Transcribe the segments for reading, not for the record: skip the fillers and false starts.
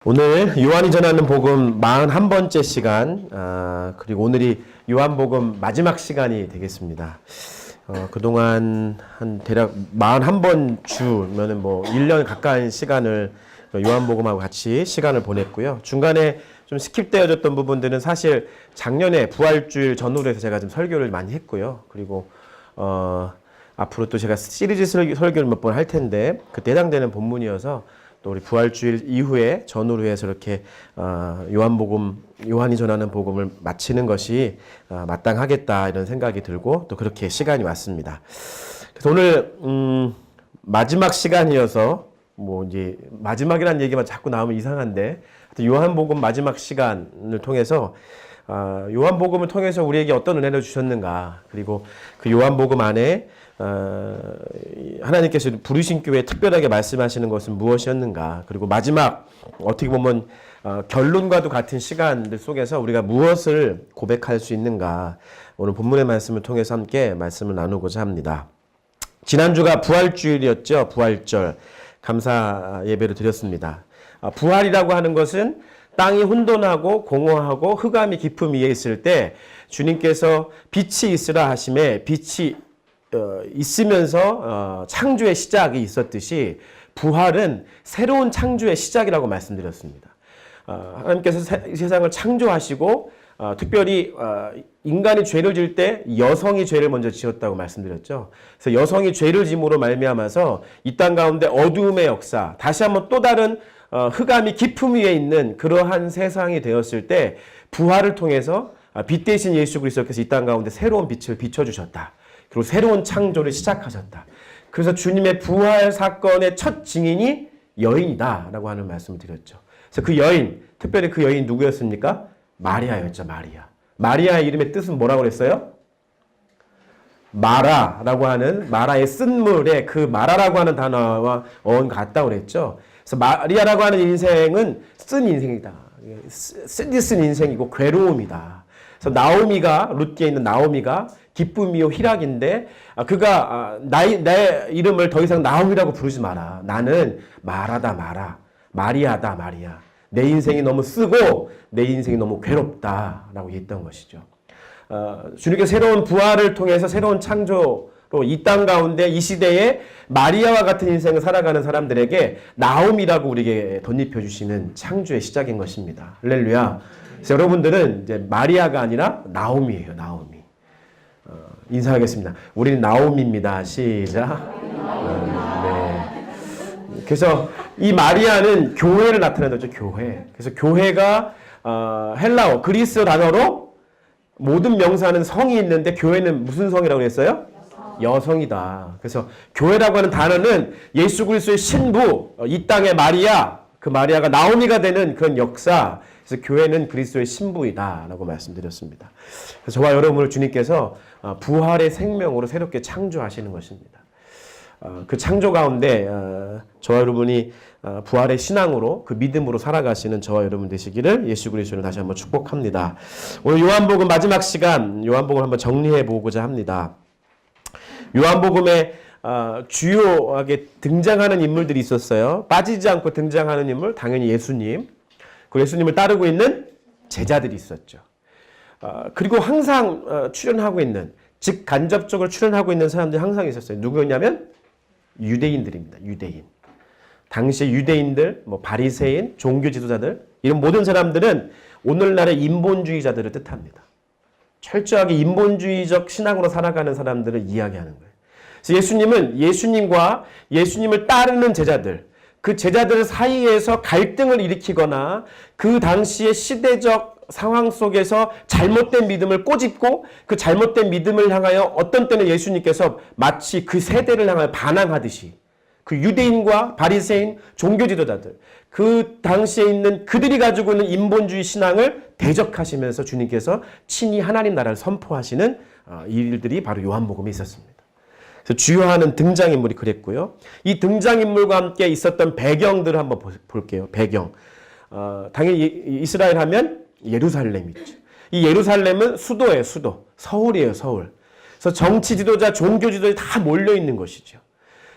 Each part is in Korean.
오늘 요한이 전하는 복음 41번째 시간, 그리고 오늘이 요한복음 마지막 시간이 되겠습니다. 그동안 한 대략 41번 주면은 1년 가까운 시간을 요한복음하고 같이 시간을 보냈고요. 중간에 좀 스킵되어졌던 부분들은 사실 작년에 부활주일 전후로 해서 제가 좀 설교를 많이 했고요. 그리고 앞으로 또 제가 시리즈 설교를 몇 번 할 텐데 그때 해당되는 본문이어서 또 우리 부활주일 이후에 전후로 해서 이렇게 요한이 전하는 복음을 마치는 것이 마땅하겠다 이런 생각이 들고 또 그렇게 시간이 왔습니다. 그래서 오늘 마지막 시간이어서 이제 마지막이라는 얘기만 자꾸 나오면 이상한데 요한복음 마지막 시간을 통해서 요한복음을 통해서 우리에게 어떤 은혜를 주셨는가, 그리고 그 요한복음 안에 하나님께서 부르신 교회에 특별하게 말씀하시는 것은 무엇이었는가, 그리고 마지막 어떻게 보면 결론과도 같은 시간들 속에서 우리가 무엇을 고백할 수 있는가, 오늘 본문의 말씀을 통해서 함께 말씀을 나누고자 합니다. 지난주가 부활주일이었죠. 부활절 감사 예배를 드렸습니다. 부활이라고 하는 것은 땅이 혼돈하고 공허하고 흑암이 깊음 위에 있을 때 주님께서 빛이 있으라 하심에 빛이 있으면서 창조의 시작이 있었듯이 부활은 새로운 창조의 시작이라고 말씀드렸습니다. 하나님께서 세상을 창조하시고 특별히 인간이 죄를 지을 때 여성이 죄를 먼저 지었다고 말씀드렸죠. 그래서 여성이 죄를 지음으로 말미암아서 이 땅 가운데 어두움의 역사, 다시 한번 또 다른 흑암이 깊음 위에 있는 그러한 세상이 되었을 때 부활을 통해서 빛 대신 예수 그리스도께서 이 땅 가운데 새로운 빛을 비춰주셨다. 그리고 새로운 창조를 시작하셨다. 그래서 주님의 부활 사건의 첫 증인이 여인이다라고 하는 말씀을 드렸죠. 그래서 그 여인, 특별히 그 여인 누구였습니까? 마리아였죠. 마리아. 마리아의 이름의 뜻은 뭐라고 그랬어요? 마라라고 하는, 마라의 쓴물에 그 마라라고 하는 단어와 어원 같다고 그랬죠. 그래서 마리아라고 하는 인생은 쓴 인생이다. 쓴 인생이고 괴로움이다. 그래서 나오미가, 룻기에 있는 나오미가 기쁨이요 희락인데 그가 내 이름을 더 이상 나오미라고 부르지 마라. 나는 마라다 마라. 마리아다 마리아. 내 인생이 너무 쓰고 내 인생이 너무 괴롭다라고 했던 것이죠. 주님께서 새로운 부활을 통해서 새로운 창조로 이 땅 가운데 이 시대에 마리아와 같은 인생을 살아가는 사람들에게 나옴이라고 우리에게 덧입혀 주시는 창조의 시작인 것입니다. 할렐루야. 그래서 여러분들은 이제 마리아가 아니라 나옴이에요. 나옴이. 인사하겠습니다. 우리는 나옴입니다. 시작. 네. 그래서 이 마리아는 교회를 나타내죠. 교회. 그래서 교회가 헬라어 그리스 단어로 모든 명사는 성이 있는데 교회는 무슨 성이라고 했어요? 여성이다. 그래서 교회라고 하는 단어는 예수 그리스도의 신부, 이 땅의 마리아, 그 마리아가 나오미가 되는 그런 역사. 그래서 교회는 그리스도의 신부이다라고 말씀드렸습니다. 그래서 저와 여러분을 주님께서 부활의 생명으로 새롭게 창조하시는 것입니다. 그 창조 가운데 저와 여러분이 부활의 신앙으로 그 믿음으로 살아가시는 저와 여러분 되시기를 예수 그리스도를 다시 한번 축복합니다. 오늘 요한복음 마지막 시간 요한복음을 한번 정리해 보고자 합니다. 요한복음에 주요하게 등장하는 인물들이 있었어요. 빠지지 않고 등장하는 인물, 당연히 예수님. 그 예수님을 따르고 있는 제자들이 있었죠. 그리고 항상 출연하고 있는, 즉 간접적으로 출연하고 있는 사람들이 항상 있었어요. 누구였냐면 유대인들입니다. 유대인. 당시 유대인들, 바리새인, 종교 지도자들, 이런 모든 사람들은 오늘날의 인본주의자들을 뜻합니다. 철저하게 인본주의적 신앙으로 살아가는 사람들을 이야기하는 거예요. 그래서 예수님은 예수님과 예수님을 따르는 제자들, 그 제자들 사이에서 갈등을 일으키거나 그 당시의 시대적 상황 속에서 잘못된 믿음을 꼬집고 그 잘못된 믿음을 향하여 어떤 때는 예수님께서 마치 그 세대를 향하여 반항하듯이 그 유대인과 바리새인, 종교 지도자들, 그 당시에 있는 그들이 가지고 있는 인본주의 신앙을 대적하시면서 주님께서 친히 하나님 나라를 선포하시는 일들이 바로 요한복음에 있었습니다. 그래서 주요하는 등장인물이 그랬고요. 이 등장인물과 함께 있었던 배경들을 한번 볼게요. 배경. 당연히 이스라엘 하면 예루살렘이죠. 이 예루살렘은 수도예요. 수도. 서울이에요. 서울. 그래서 정치 지도자, 종교 지도자 다 몰려 있는 것이죠.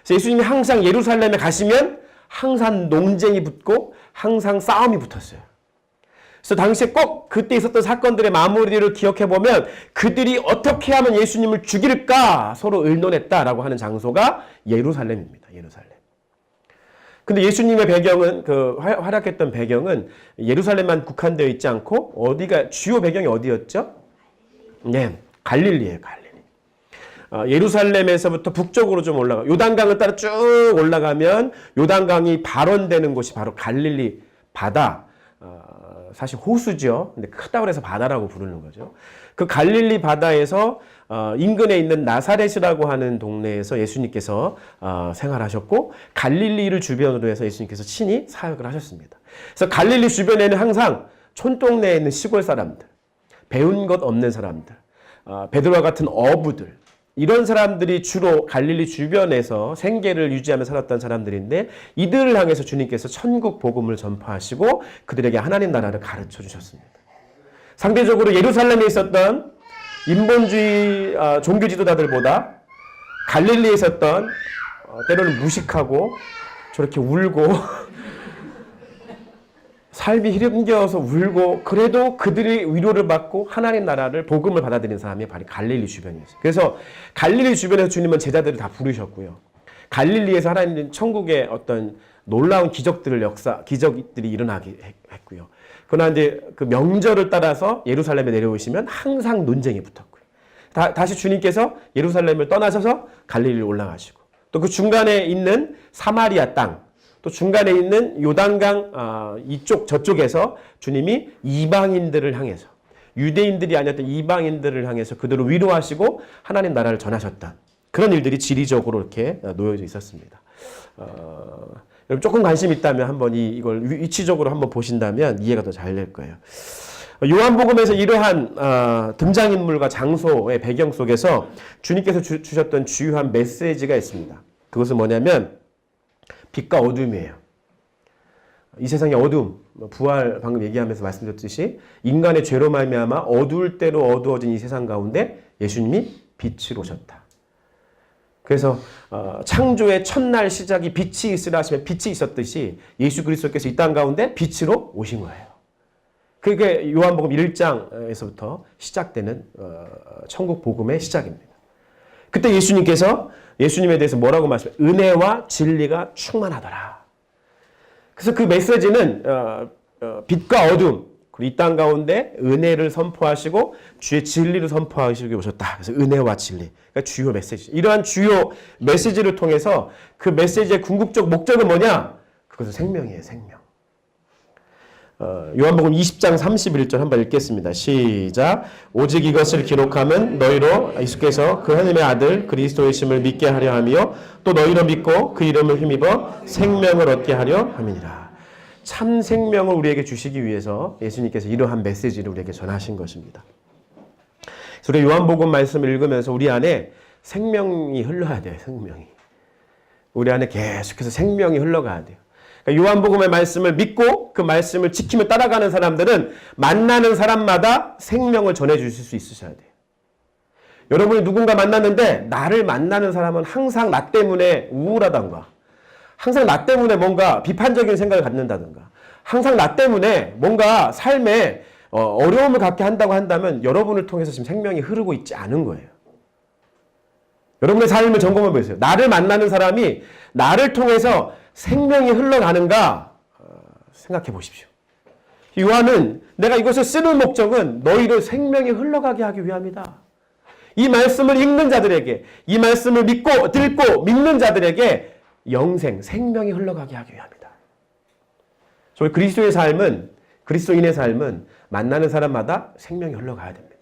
그래서 예수님이 항상 예루살렘에 가시면 항상 논쟁이 붙고 항상 싸움이 붙었어요. 그래서 당시에 꼭 그때 있었던 사건들의 마무리를 기억해보면 그들이 어떻게 하면 예수님을 죽일까 서로 의논했다라고 하는 장소가 예루살렘입니다. 예루살렘. 근데 예수님의 배경은 활약했던 배경은 예루살렘만 국한되어 있지 않고 어디가 주요 배경이 어디였죠? 네, 갈릴리예요. 갈릴리. 예루살렘에서부터 북쪽으로 좀 올라가 요단강을 따라 쭉 올라가면 요단강이 발원되는 곳이 바로 갈릴리 바다. 사실 호수죠. 근데 크다고 해서 바다라고 부르는 거죠. 그 갈릴리 바다에서 인근에 있는 나사렛이라고 하는 동네에서 예수님께서 생활하셨고 갈릴리를 주변으로 해서 예수님께서 친히 사역을 하셨습니다. 그래서 갈릴리 주변에는 항상 촌동네에 있는 시골 사람들, 배운 것 없는 사람들, 베드로와 같은 어부들 이런 사람들이 주로 갈릴리 주변에서 생계를 유지하며 살았던 사람들인데 이들을 향해서 주님께서 천국 복음을 전파하시고 그들에게 하나님 나라를 가르쳐 주셨습니다. 상대적으로 예루살렘에 있었던 인본주의 종교 지도자들보다 갈릴리에 있었던 때로는 무식하고 저렇게 울고 삶이 힘겨워서 울고 그래도 그들이 위로를 받고 하나님 나라를 복음을 받아들인 사람이 바로 갈릴리 주변이었어요. 그래서 갈릴리 주변에서 주님은 제자들을 다 부르셨고요. 갈릴리에서 하나님 천국의 어떤 놀라운 기적들이 일어나게 했고요. 그러나 이제 그 명절을 따라서 예루살렘에 내려오시면 항상 논쟁이 붙었고요. 다시 주님께서 예루살렘을 떠나셔서 갈릴리로 올라가시고 또 그 중간에 있는 사마리아 땅 또 중간에 있는 요단강 이쪽 저쪽에서 주님이 이방인들을 향해서 유대인들이 아니었던 이방인들을 향해서 그들을 위로하시고 하나님 나라를 전하셨던 그런 일들이 지리적으로 이렇게 놓여져 있었습니다. 여러분 조금 관심 있다면 한번 이걸 위치적으로 한번 보신다면 이해가 더 잘 될 거예요. 요한복음에서 이러한 등장인물과 장소의 배경 속에서 주님께서 주셨던 주요한 메시지가 있습니다. 그것은 뭐냐면 빛과 어둠이에요. 이 세상의 어둠, 부활 방금 얘기하면서 말씀드렸듯이 인간의 죄로 말미암아 어두울 대로 어두워진 이 세상 가운데 예수님이 빛으로 오셨다. 그래서 창조의 첫날 시작이 빛이 있으라 하시면 빛이 있었듯이 예수 그리스도께서 이 땅 가운데 빛으로 오신 거예요. 그게 요한복음 1장에서부터 시작되는 천국 복음의 시작입니다. 그때 예수님에 대해서 뭐라고 말씀해요? 은혜와 진리가 충만하더라. 그래서 그 메시지는 빛과 어둠, 그리고 이 땅 가운데 은혜를 선포하시고 주의 진리를 선포하시기 오셨다. 그래서 은혜와 진리, 그러니까 주요 메시지. 이러한 주요 메시지를 통해서 그 메시지의 궁극적 목적은 뭐냐? 그것은 생명이에요, 생명. 요한복음 20장 31절 한번 읽겠습니다. 시작. 오직 이것을 기록함은 너희로 예수께서 그 하나님의 아들 그리스도이심을 믿게 하려 하며 또 너희로 믿고 그 이름을 힘입어 생명을 얻게 하려 함이니라. 참 생명을 우리에게 주시기 위해서 예수님께서 이러한 메시지를 우리에게 전하신 것입니다. 그래서 우리 요한복음 말씀을 읽으면서 우리 안에 생명이 흘러야 돼요. 생명이. 우리 안에 계속해서 생명이 흘러가야 돼요. 요한복음의 말씀을 믿고 그 말씀을 지키며 따라가는 사람들은 만나는 사람마다 생명을 전해주실 수 있으셔야 돼요. 여러분이 누군가 만났는데 나를 만나는 사람은 항상 나 때문에 우울하다던가 항상 나 때문에 뭔가 비판적인 생각을 갖는다든가 항상 나 때문에 뭔가 삶에 어려움을 갖게 한다고 한다면 여러분을 통해서 지금 생명이 흐르고 있지 않은 거예요. 여러분의 삶을 점검해 보세요. 나를 만나는 사람이 나를 통해서 생명이 흘러가는가 생각해 보십시오. 요한은 내가 이것을 쓰는 목적은 너희로 생명이 흘러가게 하기 위함이다. 이 말씀을 읽는 자들에게 이 말씀을 믿고 듣고 믿는 자들에게 영생, 생명이 흘러가게 하기 위함이다. 저희 그리스도의 삶은 그리스도인의 삶은 만나는 사람마다 생명이 흘러가야 됩니다.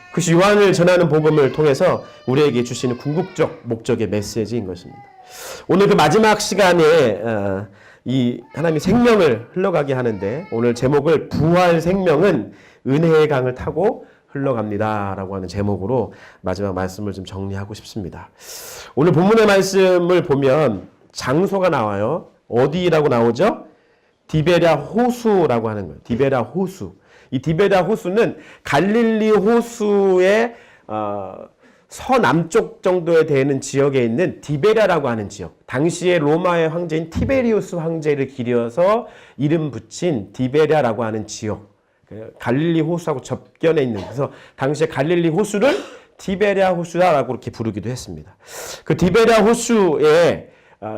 그것이 요한을 전하는 복음을 통해서 우리에게 주시는 궁극적 목적의 메시지인 것입니다. 오늘 그 마지막 시간에 이 하나님이 생명을 흘러가게 하는데 오늘 제목을 부활 생명은 은혜의 강을 타고 흘러갑니다 라고 하는 제목으로 마지막 말씀을 좀 정리하고 싶습니다. 오늘 본문의 말씀을 보면 장소가 나와요. 어디라고 나오죠? 디베랴 호수라고 하는 거예요. 디베랴 호수. 이 디베랴 호수는 갈릴리 호수의 서남쪽 정도에 되는 지역에 있는 디베랴라고 하는 지역. 당시에 로마의 황제인 티베리우스 황제를 기려서 이름 붙인 디베랴라고 하는 지역. 갈릴리 호수하고 접견해 있는. 그래서 당시에 갈릴리 호수를 디베랴 호수라고 이렇게 부르기도 했습니다. 그 디베랴 호수에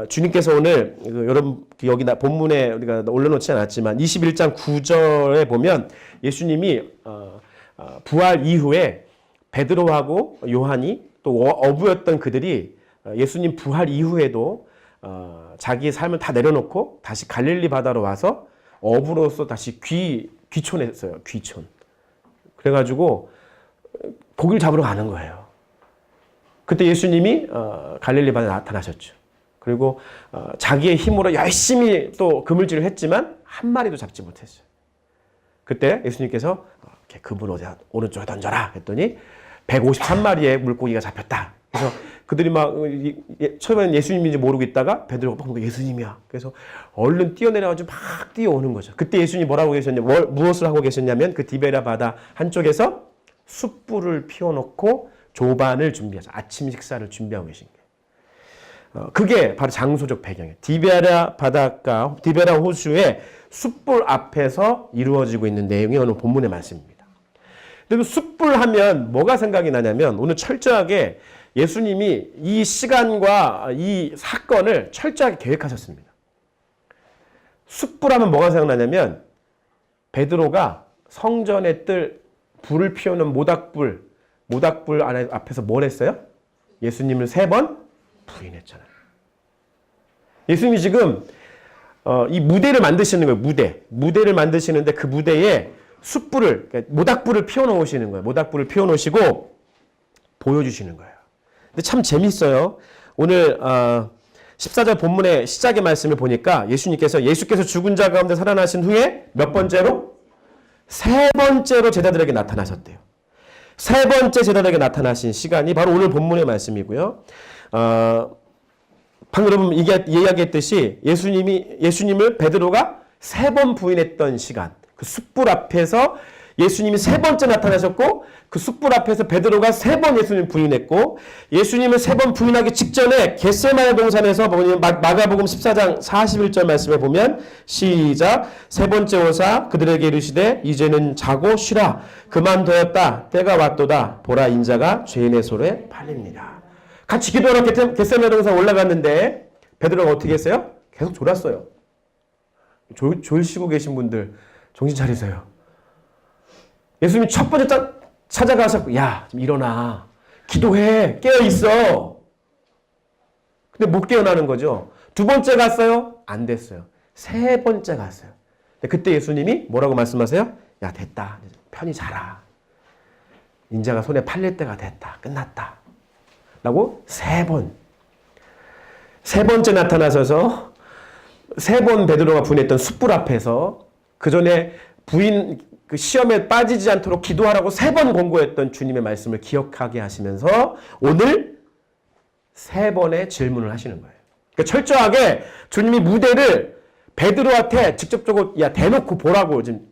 주님께서 오늘 여러분 여기 본문에 우리가 올려놓지 않았지만 21장 9절에 보면 예수님이 부활 이후에 베드로하고 요한이 또 어부였던 그들이 예수님 부활 이후에도 자기의 삶을 다 내려놓고 다시 갈릴리 바다로 와서 어부로서 다시 귀촌했어요. 귀촌. 그래가지고 고기를 잡으러 가는 거예요. 그때 예수님이 갈릴리 바다에 나타나셨죠. 그리고 자기의 힘으로 열심히 또 그물질을 했지만 한 마리도 잡지 못했어요. 그때 예수님께서 그물 오른쪽에 던져라 했더니 153마리의 물고기가 잡혔다. 그래서 그들이 막 처음에는 예수님인지 모르고 있다가 베드로가 보고 예수님이야. 그래서 얼른 뛰어내려가지고 막 뛰어오는 거죠. 그때 예수님이 뭐라고 계셨냐면 무엇을 하고 계셨냐면 그 디베랴 바다 한쪽에서 숯불을 피워놓고 조반을 준비하죠. 아침 식사를 준비하고 계신 거예요. 그게 바로 장소적 배경이에요. 디베랴 바닷가, 디베랴 호수의 숯불 앞에서 이루어지고 있는 내용이 오늘 본문의 말씀입니다. 그리고 숯불 하면 뭐가 생각이 나냐면 오늘 철저하게 예수님이 이 시간과 이 사건을 철저하게 계획하셨습니다. 숯불 하면 뭐가 생각나냐면 베드로가 성전에 뜰 불을 피우는 모닥불 앞에서 뭘 했어요? 예수님을 3번 부인했잖아요. 예수님이 지금 이 무대를 만드시는 거예요. 무대를 만드시는데 그 무대에 숯불을, 그러니까 모닥불을 피워놓으시는 거예요. 모닥불을 피워놓으시고 보여주시는 거예요. 근데 참 재밌어요. 오늘 14절 본문의 시작의 말씀을 보니까 예수께서 죽은 자 가운데 살아나신 후에 몇 번째로? 3번째로 제자들에게 나타나셨대요. 3번째 제자들에게 나타나신 시간이 바로 오늘 본문의 말씀이고요. 방금 여러분 이야기했듯이 예수님을 베드로가 3번 부인했던 시간, 그 숯불 앞에서 예수님이 3번째 나타나셨고 그 숯불 앞에서 베드로가 3번 예수님 부인했고 예수님을 3번 부인하기 직전에 겟세마네 동산에서 보면 마가복음 14장 41절 말씀에 보면 시작 3번째 오사 그들에게 이르시되 이제는 자고 쉬라 그만두었다 때가 왔도다 보라 인자가 죄인의 손에 팔립니다. 같이 기도하러 겟세마네 동산 올라갔는데 베드로가 어떻게 했어요? 계속 졸았어요. 졸시고 계신 분들 정신 차리세요. 예수님이 첫 번째 찾아가서 야, 좀 일어나. 기도해. 깨어있어. 근데 못 깨어나는 거죠. 2번째 갔어요? 안 됐어요. 3번째 갔어요. 그때 예수님이 뭐라고 말씀하세요? 야, 됐다. 편히 자라. 인자가 손에 팔릴 때가 됐다. 끝났다. 라고 3번. 3번째 나타나셔서 3번 베드로가 부인했던 숯불 앞에서 그 전에 그 시험에 빠지지 않도록 기도하라고 3번 권고했던 주님의 말씀을 기억하게 하시면서 오늘 3번의 질문을 하시는 거예요. 그러니까 철저하게 주님이 무대를 베드로한테 직접적으로 야 대놓고 보라고 지금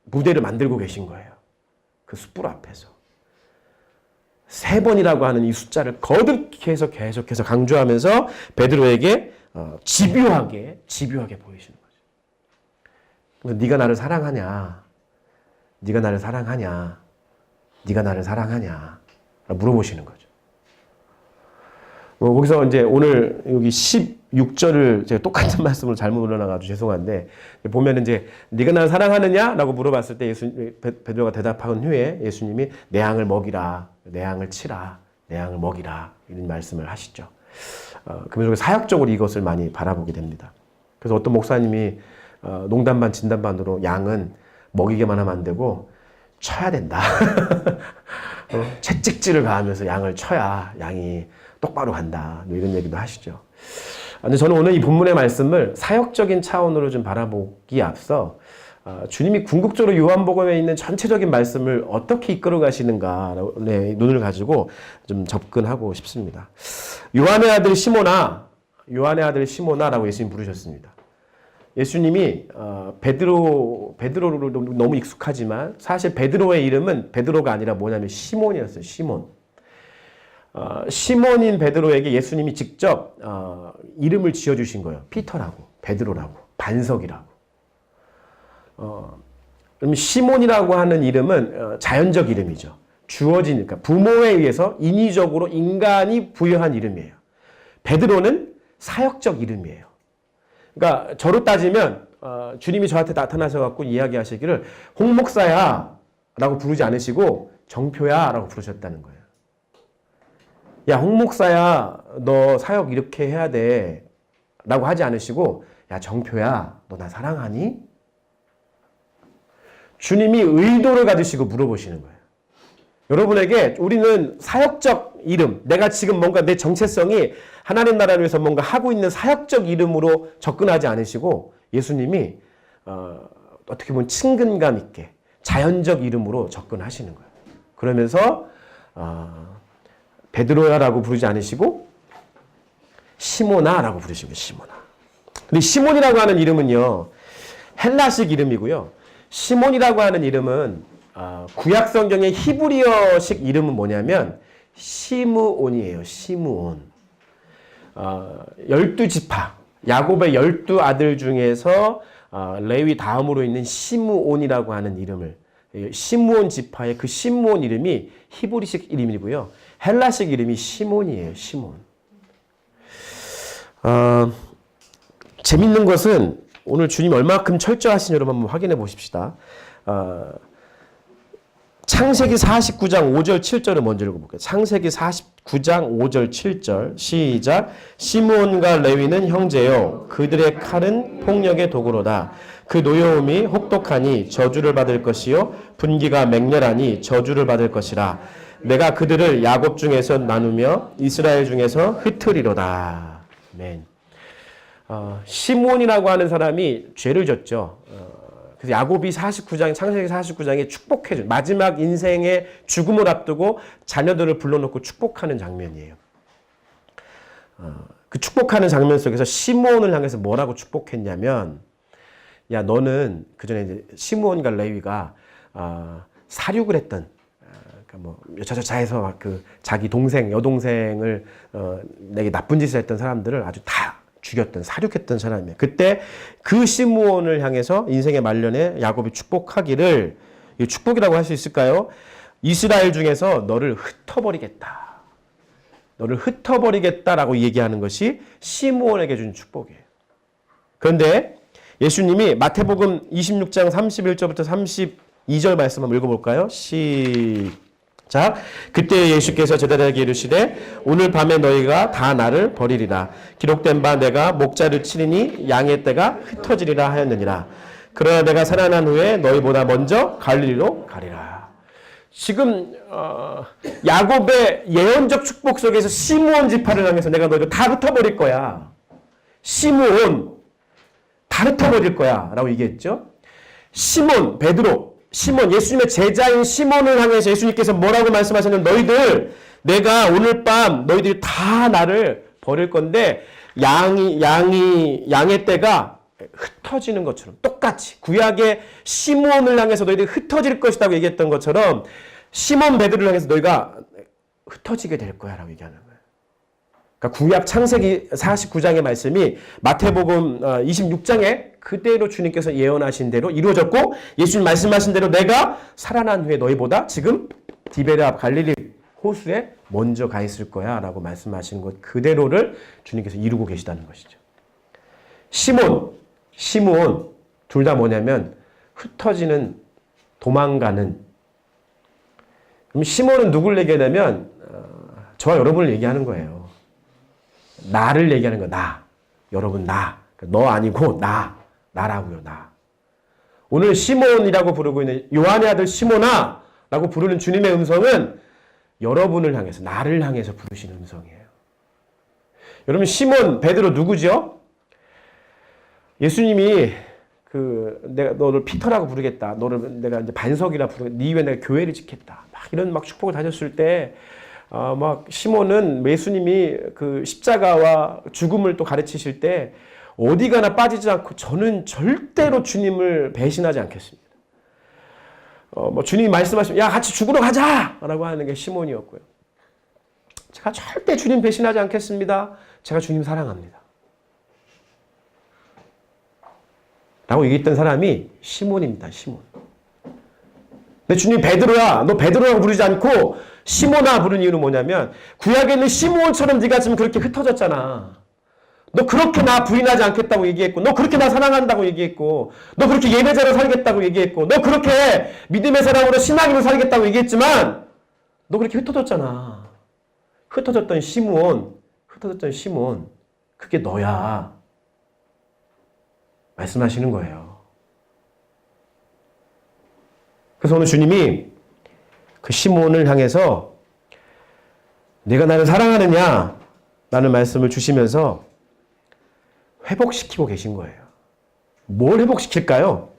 무대를 만들고 계신 거예요. 그 숯불 앞에서. 3번이라고 하는 이 숫자를 거듭해서 계속해서 강조하면서 베드로에게 집요하게 보이시는 거예요. 네가 나를 사랑하냐? 네가 나를 사랑하냐? 네가 나를 사랑하냐? 물어보시는 거죠. 거기서 이제 오늘 여기 16절을 제가 똑같은 말씀을 잘못 올려놔가지고 죄송한데 보면 이제 네가 나를 사랑하느냐라고 물어봤을 때 베드로가 대답한 후에 예수님이 내 양을 먹이라, 내 양을 치라, 내 양을 먹이라 이런 말씀을 하시죠. 그러면서 사역적으로 이것을 많이 바라보게 됩니다. 그래서 어떤 목사님이 농담 반 진담 반으로 양은 먹이게만 하면 안 되고 쳐야 된다. 채찍질을 가하면서 양을 쳐야 양이 똑바로 간다. 이런 얘기도 하시죠. 근데 저는 오늘 이 본문의 말씀을 사역적인 차원으로 좀 바라보기에 앞서 주님이 궁극적으로 요한복음에 있는 전체적인 말씀을 어떻게 이끌어 가시는가의 눈을 가지고 좀 접근하고 싶습니다. 요한의 아들 시모나라고 예수님 부르셨습니다. 예수님이 베드로로 너무 익숙하지만 사실 베드로의 이름은 베드로가 아니라 뭐냐면 시몬이었어요. 시몬. 시몬인 베드로에게 예수님이 직접 이름을 지어주신 거예요. 피터라고, 베드로라고, 반석이라고. 그럼 시몬이라고 하는 이름은 자연적 이름이죠. 주어지니까 부모에 의해서 인위적으로 인간이 부여한 이름이에요. 베드로는 사역적 이름이에요. 그러니까 저로 따지면 주님이 저한테 나타나셔 갖고 이야기하시기를 홍 목사야 라고 부르지 않으시고 정표야 라고 부르셨다는 거예요. 야, 홍 목사야, 너 사역 이렇게 해야 돼 라고 하지 않으시고, 야, 정표야, 너 나 사랑하니? 주님이 의도를 가지시고 물어보시는 거예요. 여러분에게 우리는 사역적 이름, 내가 지금 뭔가 내 정체성이 하나님 나라를 위해서 뭔가 하고 있는 사역적 이름으로 접근하지 않으시고, 예수님이 어떻게 보면 친근감 있게 자연적 이름으로 접근하시는 거예요. 그러면서 베드로야라고 부르지 않으시고 시모나라고 부르시고, 시모나. 근데 시몬이라고 하는 이름은요, 헬라식 이름이고요. 시몬이라고 하는 이름은 구약 성경의 히브리어식 이름은 뭐냐면 시므온이에요. 시므온. 12지파, 야곱의 12아들 중에서 레위 다음으로 있는 시므온이라고 하는 이름을, 시므온 지파의 그 시므온 이름이 히브리식 이름이고요. 헬라식 이름이 시몬이에요. 시몬. 재밌는 것은 오늘 주님 얼마큼 철저하신 여러분 한번 확인해 보십시다. 창세기 49장 5절 7절을 먼저 읽어볼게요. 창세기 49장 5절 7절 시작. 시므온과 레위는 형제요 그들의 칼은 폭력의 도구로다. 그 노여움이 혹독하니 저주를 받을 것이요 분기가 맹렬하니 저주를 받을 것이라. 내가 그들을 야곱 중에서 나누며 이스라엘 중에서 흩으리로다. 아멘. 시므온이라고 하는 사람이 죄를 졌죠. 그래서 야곱이 49장, 창세기 49장에 축복해줘. 마지막 인생의 죽음을 앞두고 자녀들을 불러놓고 축복하는 장면이에요. 그 축복하는 장면 속에서 시므온을 향해서 뭐라고 축복했냐면, 야, 너는 그전에 이제 시므온과 레위가 사륙을 했던, 그러니까 뭐 여차저차해서 막 그 자기 동생, 여동생을 내게 나쁜 짓을 했던 사람들을 아주 다 죽였던, 사륙했던 사람이에요. 그때 그 시므온을 향해서 인생의 말년에 야곱이 축복하기를, 이 축복이라고 할 수 있을까요? 이스라엘 중에서 너를 흩어버리겠다. 너를 흩어버리겠다라고 얘기하는 것이 시므온에게 준 축복이에요. 그런데 예수님이 마태복음 26장 31절부터 32절 말씀 한번 읽어볼까요? 자, 그때 예수께서 제자들에게 이르시되 오늘 밤에 너희가 다 나를 버리리라. 기록된 바 내가 목자를 치리니 양의 떼가 흩어지리라 하였느니라. 그러나 내가 살아난 후에 너희보다 먼저 갈릴리로 가리라. 지금 야곱의 예언적 축복 속에서 시므온 지파를 향해서 내가 너희를 다 흩어버릴 거야. 시므온 다 흩어버릴 거야 라고 얘기했죠. 시몬, 베드로, 시몬, 예수님의 제자인 시몬을 향해서 예수님께서 뭐라고 말씀하셨냐면, 너희들, 내가 오늘 밤 너희들이 다 나를 버릴 건데 양의 떼가 흩어지는 것처럼 똑같이 구약의 시몬을 향해서 너희들이 흩어질 것이라고 얘기했던 것처럼 시몬 베드로를 향해서 너희가 흩어지게 될 거야 라고 얘기하는 거예요. 그러니까 구약 창세기 49장의 말씀이 마태복음 26장에 그대로 주님께서 예언하신 대로 이루어졌고, 예수님 말씀하신 대로 내가 살아난 후에 너희보다 지금 디베랴 갈릴리 호수에 먼저 가 있을 거야 라고 말씀하신 것 그대로를 주님께서 이루고 계시다는 것이죠. 시몬, 시므온 둘 다 뭐냐면 흩어지는, 도망가는. 그럼 시몬은 누굴 얘기하냐면 저와 여러분을 얘기하는 거예요. 나를 얘기하는 거야. 나. 여러분 나. 너 아니고 나라고요. 나. 오늘 시몬이라고 부르고 있는 요한의 아들 시몬아 라고 부르는 주님의 음성은 여러분을 향해서, 나를 향해서 부르시는 음성이에요. 여러분 시몬 베드로 누구죠? 예수님이 내가 너를 피터라고 부르겠다. 너를 내가 이제 반석이라 부르겠다. 네 위에 내가 교회를 짓겠다. 막 이런 막 축복을 다녔을 때 막 시몬은 예수님이 그 십자가와 죽음을 또 가르치실 때 어디 가나 빠지지 않고 저는 절대로 주님을 배신하지 않겠습니다. 뭐 주님이 말씀하시면 야 같이 죽으러 가자! 라고 하는 게 시몬이었고요. 제가 절대 주님 배신하지 않겠습니다. 제가 주님 사랑합니다. 라고 얘기했던 사람이 시몬입니다. 시몬. 근데 주님 베드로야, 너 베드로라고 부르지 않고 시몬아 부른 이유는 뭐냐면 구약에 있는 시몬처럼 네가 지금 그렇게 흩어졌잖아. 너 그렇게 나 부인하지 않겠다고 얘기했고, 너 그렇게 나 사랑한다고 얘기했고, 너 그렇게 예배자로 살겠다고 얘기했고, 너 그렇게 믿음의 사람으로 신앙으로 살겠다고 얘기했지만 너 그렇게 흩어졌잖아. 흩어졌던 시몬, 그게 너야. 말씀하시는 거예요. 그래서 오늘 주님이 그 시몬을 향해서 내가 나를 사랑하느냐? 라는 말씀을 주시면서 회복시키고 계신 거예요. 뭘 회복시킬까요?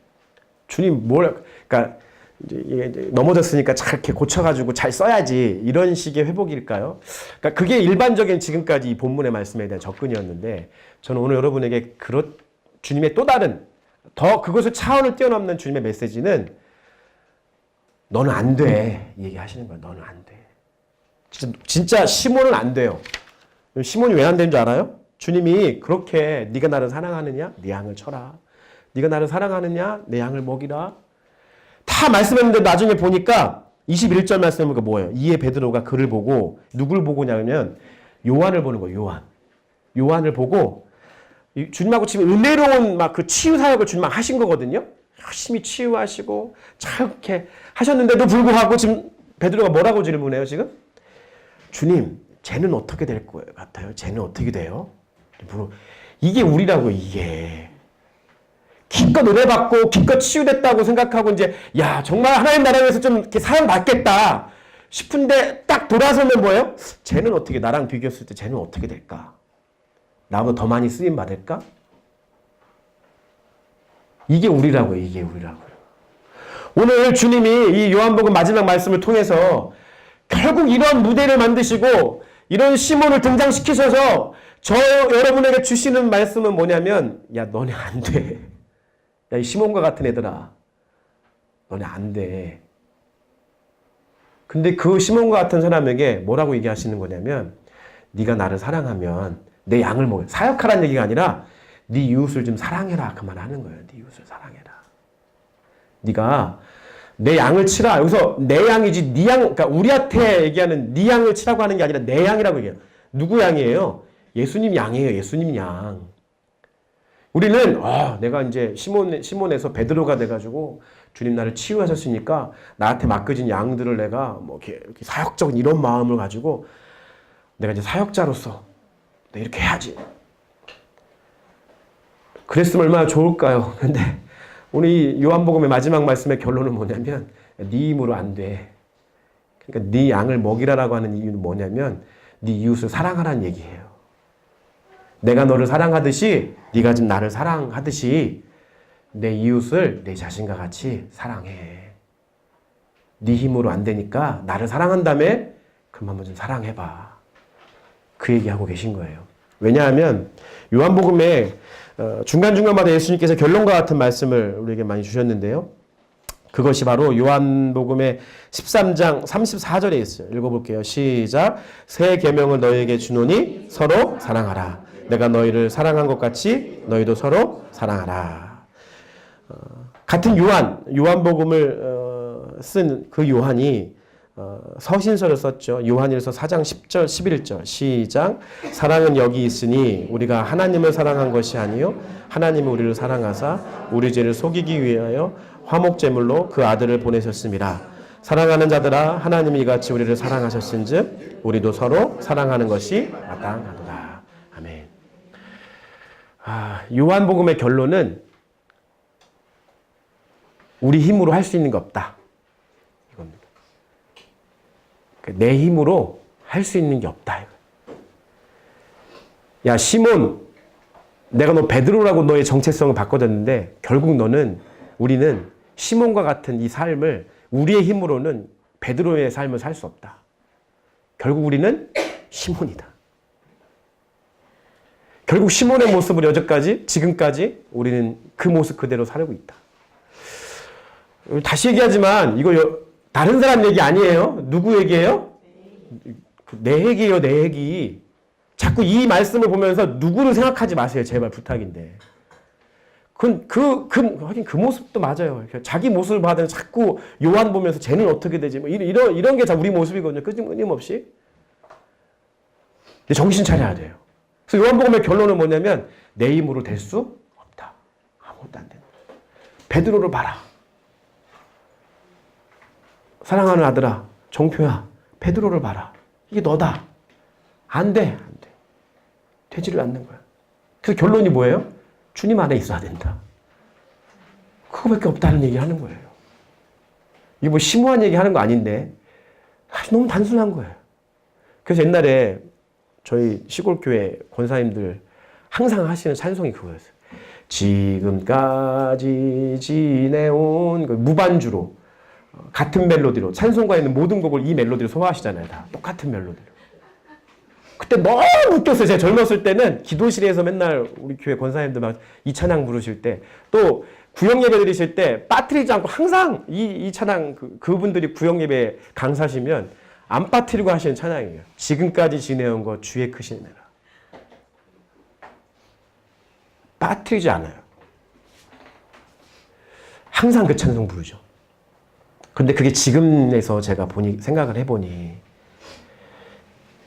주님 그러니까 이제 넘어졌으니까 잘 이렇게 고쳐가지고 잘 써야지 이런 식의 회복일까요? 그러니까 그게 일반적인 지금까지 이 본문의 말씀에 대한 접근이었는데 저는 오늘 여러분에게 주님의 또 다른 더 그것을 차원을 뛰어넘는 주님의 메시지는 너는 안 돼. 이 얘기 하시는 거예요. 너는 안 돼. 진짜 시몬은 안 돼요. 시몬이 왜 안 되는 줄 알아요? 주님이 그렇게 네가 나를 사랑하느냐? 내 양을 쳐라. 네가 나를 사랑하느냐? 내 양을 먹이라. 다 말씀했는데 나중에 보니까 21절 말씀해 보니까 뭐예요? 이에 베드로가 그를 보고 누굴 보고냐면 요한을 보는 거예요. 요한을 보고 주님하고 지금 은혜로운 막 그 치유 사역을 주님하고 하신 거거든요. 열심히 치유하시고 잘 이렇게 하셨는데도 불구하고 지금 베드로가 뭐라고 질문해요 지금? 주님, 쟤는 어떻게 될 것 같아요? 쟤는 어떻게 돼요? 이게 우리라고 이게. 기껏 은혜 받고 기껏 치유됐다고 생각하고 이제 야 정말 하나님 나라에서 좀 이렇게 사랑받겠다 싶은데 딱 돌아서면 뭐예요? 쟤는 어떻게 나랑 비교했을 때 쟤는 어떻게 될까? 나보다 더 많이 쓰임 받을까? 이게 우리라고요. 이게 우리라고요. 오늘 주님이 이 요한복음 마지막 말씀을 통해서 결국 이런 무대를 만드시고 이런 시몬을 등장시키셔서 여러분에게 주시는 말씀은 뭐냐면 야 너네 안 돼. 야 이 시몬과 같은 애들아. 너네 안 돼. 근데 그 시몬과 같은 사람에게 뭐라고 얘기하시는 거냐면 네가 나를 사랑하면 내 양을 먹여. 사역하라는 얘기가 아니라 네 이웃을 좀 사랑해라. 그 말 하는 거예요. 네 이웃을 사랑해라. 네가 내 양을 치라. 여기서 내 양이지 네 양. 그러니까 우리한테 얘기하는 네 양을 치라고 하는 게 아니라 내 양이라고 얘기해요. 누구 양이에요? 예수님 양이에요. 예수님 양. 우리는 내가 이제 시몬에서 베드로가 돼가지고 주님 나를 치유하셨으니까 나한테 맡겨진 양들을 내가 뭐 이렇게 사역적인 이런 마음을 가지고 내가 이제 사역자로서 내가 이렇게 해야지. 그랬으면 얼마나 좋을까요? 근데 오늘 이 요한복음의 마지막 말씀의 결론은 뭐냐면 네 힘으로 안 돼. 그러니까 네 양을 먹이라라고 하는 이유는 뭐냐면 네 이웃을 사랑하라는 얘기예요. 내가 너를 사랑하듯이 네가 지금 나를 사랑하듯이 내 이웃을 내 자신과 같이 사랑해. 네 힘으로 안 되니까 나를 사랑한다며? 그럼 한번 좀 사랑해봐. 그 얘기하고 계신 거예요. 왜냐하면 요한복음에 중간중간마다 예수님께서 결론과 같은 말씀을 우리에게 많이 주셨는데요. 그것이 바로 요한복음의 13장 34절에 있어요. 읽어볼게요. 시작. 새 계명을 너희에게 주노니 서로 사랑하라. 내가 너희를 사랑한 것 같이 너희도 서로 사랑하라. 같은 요한복음을 쓴 그 요한이 서신서를 썼죠. 요한일서 4장 10절 11절 시작. 사랑은 여기 있으니 우리가 하나님을 사랑한 것이 아니요 하나님은 우리를 사랑하사 우리 죄를 속이기 위하여 화목제물로 그 아들을 보내셨습니다. 사랑하는 자들아 하나님이 이같이 우리를 사랑하셨은즉 우리도 서로 사랑하는 것이 마땅하도다. 아멘. 요한복음의 결론은 우리 힘으로 할 수 있는 게 없다. 이겁니다. 내 힘으로 할 수 있는 게 없다. 야 시몬, 내가 너 베드로라고 너의 정체성을 바꿔줬는데 결국 우리는 시몬과 같은 이 삶을 우리의 힘으로는 베드로의 삶을 살 수 없다. 결국 우리는 시몬이다. 결국 시몬의 모습으로 지금까지 우리는 그 모습 그대로 살고 있다. 다시 얘기하지만 이거 다른 사람 얘기 아니에요. 누구 얘기예요? 내 얘기예요, 내 얘기. 자꾸 이 말씀을 보면서 누구를 생각하지 마세요. 제발 부탁인데. 하긴 그 모습도 맞아요. 자기 모습을 받으면 자꾸 요한 보면서 쟤는 어떻게 되지? 뭐 이런 게 다 우리 모습이거든요. 끊임없이. 근데 정신 차려야 돼요. 그래서 요한복음의 결론은 뭐냐면 내 힘으로 될 수 없다. 아무것도 안 된다. 베드로를 봐라. 사랑하는 아들아, 정표야, 베드로를 봐라. 이게 너다. 안 돼. 되지를 않는 거야. 그래서 결론이 뭐예요? 주님 안에 있어야 된다. 그거밖에 없다는 얘기 하는 거예요. 이게 뭐 심오한 얘기 하는 거 아닌데 너무 단순한 거예요. 그래서 옛날에 저희 시골교회 권사님들 항상 하시는 찬송이 그거였어요. 지금까지 지내온 무반주로 같은 멜로디로 찬송가에 있는 모든 곡을 이 멜로디로 소화하시잖아요. 다 똑같은 멜로디로. 그때 너무 웃겼어요. 제가 젊었을 때는 기도실에서 맨날 우리 교회 권사님들 막 이 찬양 부르실 때 또 구역 예배 드리실 때 빠뜨리지 않고 항상 이 찬양 그분들이 구역 예배 강사시면 안 빠뜨리고 하시는 찬양이에요. 지금까지 지내온 것 주의 크신 은혜라. 빠뜨리지 않아요. 항상 그 찬송 부르죠. 근데 그게 지금에서 제가 생각을 해보니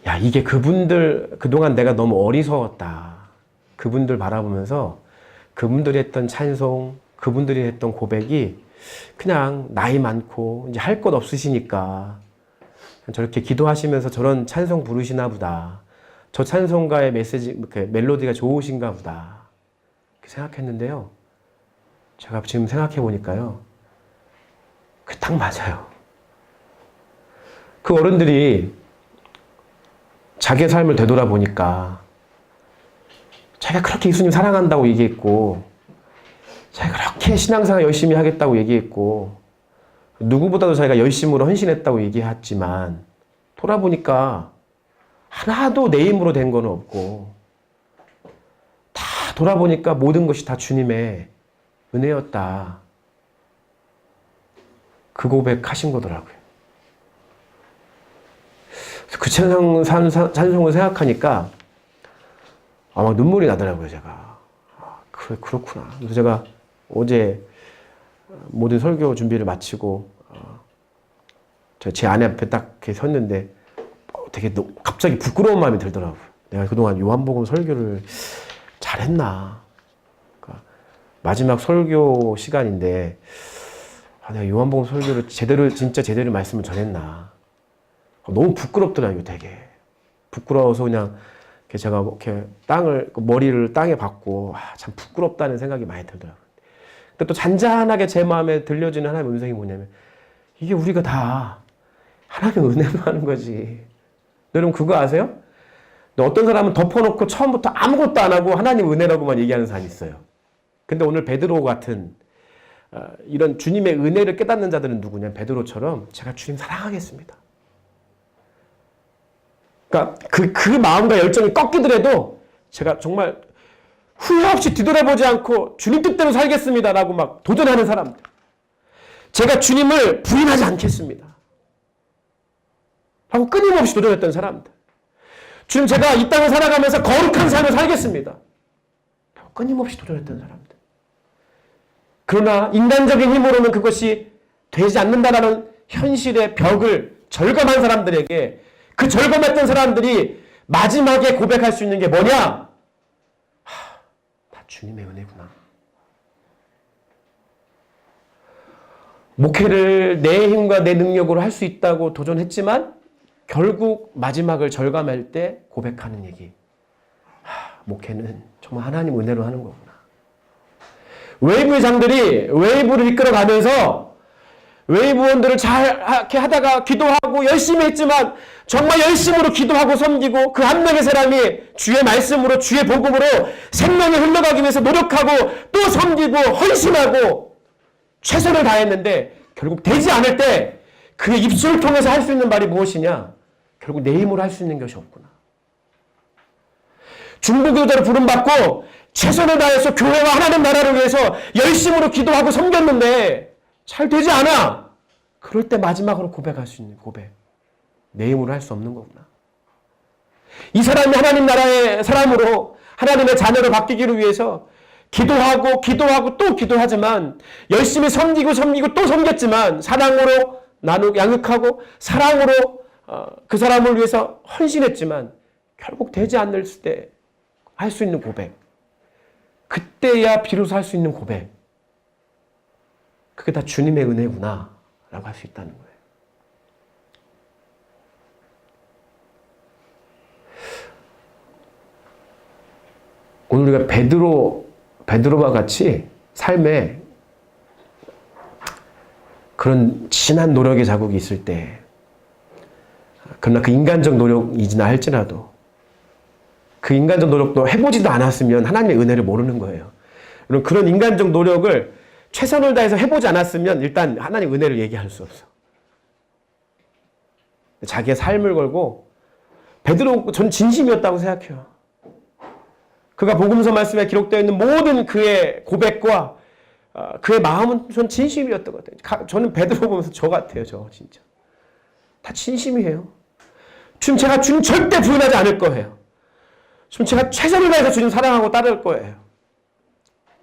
야, 이게 그동안 내가 너무 어리석었다. 그분들 바라보면서 그분들이 했던 찬송, 그분들이 했던 고백이 그냥 나이 많고 이제 할 것 없으시니까 저렇게 기도하시면서 저런 찬송 부르시나 보다. 저 찬송가의 멜로디가 좋으신가 보다. 이렇게 생각했는데요. 제가 지금 생각해 보니까요. 그게 딱 맞아요. 그 어른들이 자기의 삶을 되돌아보니까 자기가 그렇게 예수님 사랑한다고 얘기했고 자기가 그렇게 신앙생활 열심히 하겠다고 얘기했고 누구보다도 자기가 열심으로 헌신했다고 얘기했지만 돌아보니까 하나도 내 힘으로 된 건 없고 다 돌아보니까 모든 것이 다 주님의 은혜였다. 그 고백하신 거더라고요. 그 찬송을 생각하니까 막 눈물이 나더라고요, 제가. 그래, 그렇구나. 그래서 제가 어제 모든 설교 준비를 마치고 제 아내 앞에 딱 이렇게 섰는데 되게 갑자기 부끄러운 마음이 들더라고요. 내가 그동안 요한복음 설교를 잘했나. 그러니까 마지막 설교 시간인데 내가 요한복음 설교를 진짜 제대로 말씀을 전했나. 너무 부끄럽더라고요, 되게. 부끄러워서 그냥 제가 이렇게 머리를 땅에 박고, 참 부끄럽다는 생각이 많이 들더라고요. 근데 또 잔잔하게 제 마음에 들려지는 하나님의 음성이 뭐냐면, 이게 우리가 다 하나님의 은혜로 하는 거지. 여러분 그거 아세요? 어떤 사람은 덮어놓고 처음부터 아무것도 안 하고 하나님 은혜라고만 얘기하는 사람이 있어요. 근데 오늘 베드로 같은 이런 주님의 은혜를 깨닫는 자들은 누구냐? 베드로처럼 제가 주님 사랑하겠습니다. 그러니까 그 마음과 열정이 꺾이더라도 제가 정말 후회 없이 뒤돌아보지 않고 주님 뜻대로 살겠습니다라고 막 도전하는 사람들. 제가 주님을 부인하지 않겠습니다. 하고 끊임없이 도전했던 사람들. 주님 제가 이 땅을 살아가면서 거룩한 삶을 살겠습니다. 하고 끊임없이 도전했던 사람들. 그러나 인간적인 힘으로는 그것이 되지 않는다라는 현실의 벽을 절감한 사람들에게 그 절감했던 사람들이 마지막에 고백할 수 있는 게 뭐냐? 다 주님의 은혜구나. 목회를 내 힘과 내 능력으로 할 수 있다고 도전했지만 결국 마지막을 절감할 때 고백하는 얘기. 목회는 정말 하나님 은혜로 하는 거구나. 웨이브의 장들이 웨이브를 이끌어가면서 웨이브원들을 잘 이렇게 하다가 기도하고 열심히 했지만 정말 열심으로 기도하고 섬기고 그 한 명의 사람이 주의 말씀으로 주의 복음으로 생명이 흘러가기 위해서 노력하고 또 섬기고 헌신하고 최선을 다했는데 결국 되지 않을 때 그의 입술을 통해서 할 수 있는 말이 무엇이냐? 결국 내 힘으로 할 수 있는 것이 없구나. 중보기도자로 부름받고 최선을 다해서 교회와 하나님 나라를 위해서 열심으로 기도하고 섬겼는데 잘 되지 않아. 그럴 때 마지막으로 고백할 수 있는 고백. 내 힘으로 할 수 없는 거구나. 이 사람이 하나님 나라의 사람으로 하나님의 자녀로 바뀌기를 위해서 기도하고 또 기도하지만 열심히 섬기고 또 섬겼지만 사랑으로 양육하고 사랑으로 그 사람을 위해서 헌신했지만 결국 되지 않을 때 할 수 있는 고백. 그때야 비로소 할 수 있는 고백. 그게 다 주님의 은혜구나 라고 할 수 있다는 거예요. 오늘 우리가 베드로와 같이 삶에 그런 진한 노력의 자국이 있을 때, 그러나 그 인간적 노력이지나 할지라도 그 인간적 노력도 해보지도 않았으면 하나님의 은혜를 모르는 거예요. 그런 인간적 노력을 최선을 다해서 해보지 않았으면 일단 하나님 은혜를 얘기할 수 없어. 자기의 삶을 걸고 베드로 전 진심이었다고 생각해요. 그가 복음서 말씀에 기록되어 있는 모든 그의 고백과 그의 마음은 전 진심이었던 것 같아요. 저는 베드로 보면서 저 같아요. 저 진짜. 다 진심이에요. 제가 주님 절대 부인하지 않을 거예요. 제가 최선을 다해서 주님 사랑하고 따를 거예요.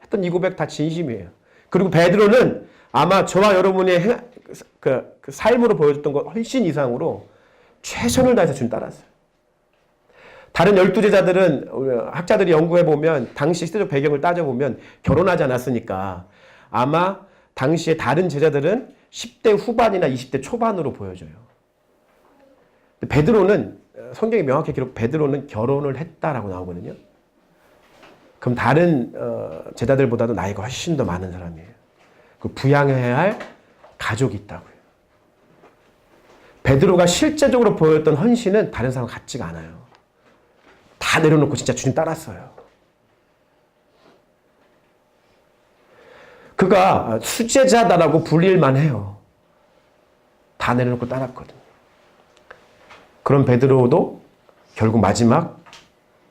했던 이 고백 다 진심이에요. 그리고 베드로는 아마 저와 여러분의 그 삶으로 보여줬던 것 훨씬 이상으로 최선을 다해서 주님 따랐어요. 다른 12제자들은 학자들이 연구해보면 당시 시대적 배경을 따져보면 결혼하지 않았으니까 아마 당시에 다른 제자들은 10대 후반이나 20대 초반으로 보여져요. 베드로는 성경이 명확히 베드로는 결혼을 했다라고 나오거든요. 그럼 다른 제자들보다도 나이가 훨씬 더 많은 사람이에요. 그 부양해야 할 가족이 있다고요. 베드로가 실제적으로 보였던 헌신은 다른 사람 같지가 않아요. 다 내려놓고 진짜 주님 따랐어요. 그가 수제자다라고 불릴만 해요. 다 내려놓고 따랐거든요. 그런 베드로도 결국 마지막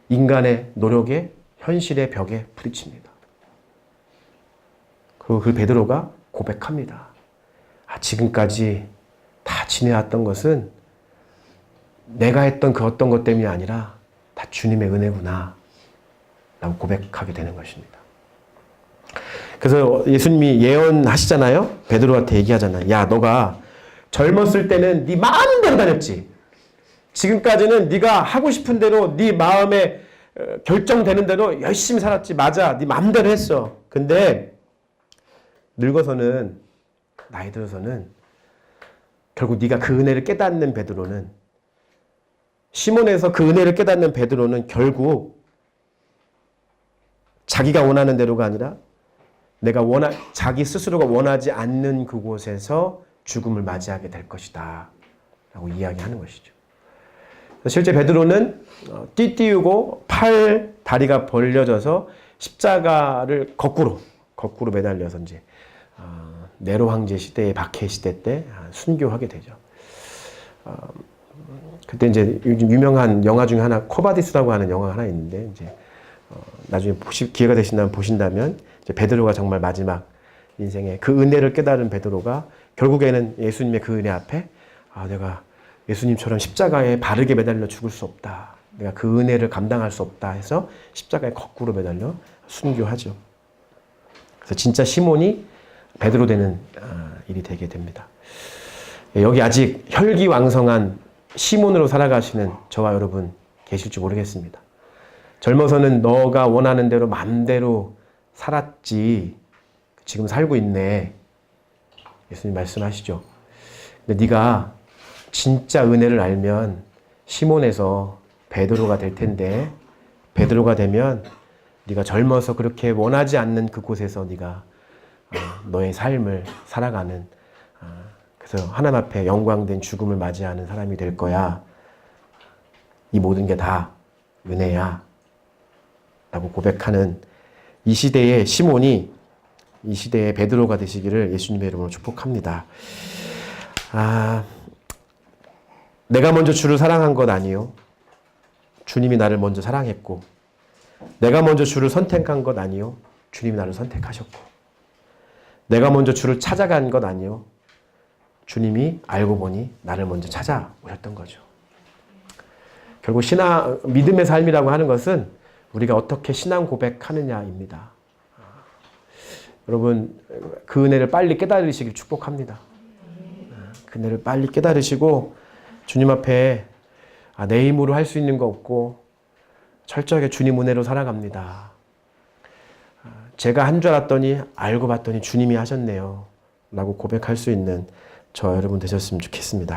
인간의 노력에 현실의 벽에 부딪힙니다. 그리고 그 베드로가 고백합니다. 지금까지 다 지내왔던 것은 내가 했던 그 어떤 것 때문이 아니라 다 주님의 은혜구나 라고 고백하게 되는 것입니다. 그래서 예수님이 예언하시잖아요. 베드로한테 얘기하잖아요. 야, 너가 젊었을 때는 네 마음대로 다녔지. 지금까지는 네가 하고 싶은 대로 네 마음에 결정되는 대로 열심히 살았지. 맞아. 네 마음대로 했어. 근데 늙어서는, 나이 들어서는 결국 네가 그 은혜를 깨닫는 베드로는, 시몬에서 그 은혜를 깨닫는 베드로는 결국 자기가 원하는 대로가 아니라 자기 스스로가 원하지 않는 그곳에서 죽음을 맞이하게 될 것이다 라고 이야기하는 것이죠. 실제 베드로는 띠띠우고 다리가 벌려져서 십자가를 거꾸로 매달려서 이제 네로 황제 시대의 박해 시대 때 순교하게 되죠. 그때 이제 요즘 유명한 영화 중에 하나, 코바디스라고 하는 영화가 하나 있는데, 이제 나중에 기회가 되신다면 보신다면, 이제 베드로가 정말 마지막 인생에 그 은혜를 깨달은 베드로가 결국에는 예수님의 그 은혜 앞에 내가 예수님처럼 십자가에 바르게 매달려 죽을 수 없다. 내가 그 은혜를 감당할 수 없다 해서 십자가에 거꾸로 매달려 순교하죠. 그래서 진짜 시몬이 베드로 되는 일이 되게 됩니다. 여기 아직 혈기왕성한 시몬으로 살아가시는 저와 여러분 계실지 모르겠습니다. 젊어서는 너가 원하는 대로 마음대로 살았지. 지금 살고 있네. 예수님 말씀하시죠. 근데 네가 진짜 은혜를 알면 시몬에서 베드로가 될 텐데, 베드로가 되면 네가 젊어서 그렇게 원하지 않는 그곳에서 네가 너의 삶을 살아가는, 그래서 하나님 앞에 영광된 죽음을 맞이하는 사람이 될 거야. 이 모든 게 다 은혜야 라고 고백하는 이 시대의 시몬이 이 시대의 베드로가 되시기를 예수님의 이름으로 축복합니다. 내가 먼저 주를 사랑한 것 아니요. 주님이 나를 먼저 사랑했고, 내가 먼저 주를 선택한 것 아니요. 주님이 나를 선택하셨고, 내가 먼저 주를 찾아간 것 아니요. 주님이 알고 보니 나를 먼저 찾아오셨던 거죠. 결국 믿음의 삶이라고 하는 것은 우리가 어떻게 신앙 고백하느냐입니다. 여러분, 그 은혜를 빨리 깨달으시길 축복합니다. 그 은혜를 빨리 깨달으시고 주님 앞에 내 힘으로 할 수 있는 거 없고 철저하게 주님 은혜로 살아갑니다. 제가 한 줄 알았더니 알고 봤더니 주님이 하셨네요. 라고 고백할 수 있는 저 여러분 되셨으면 좋겠습니다.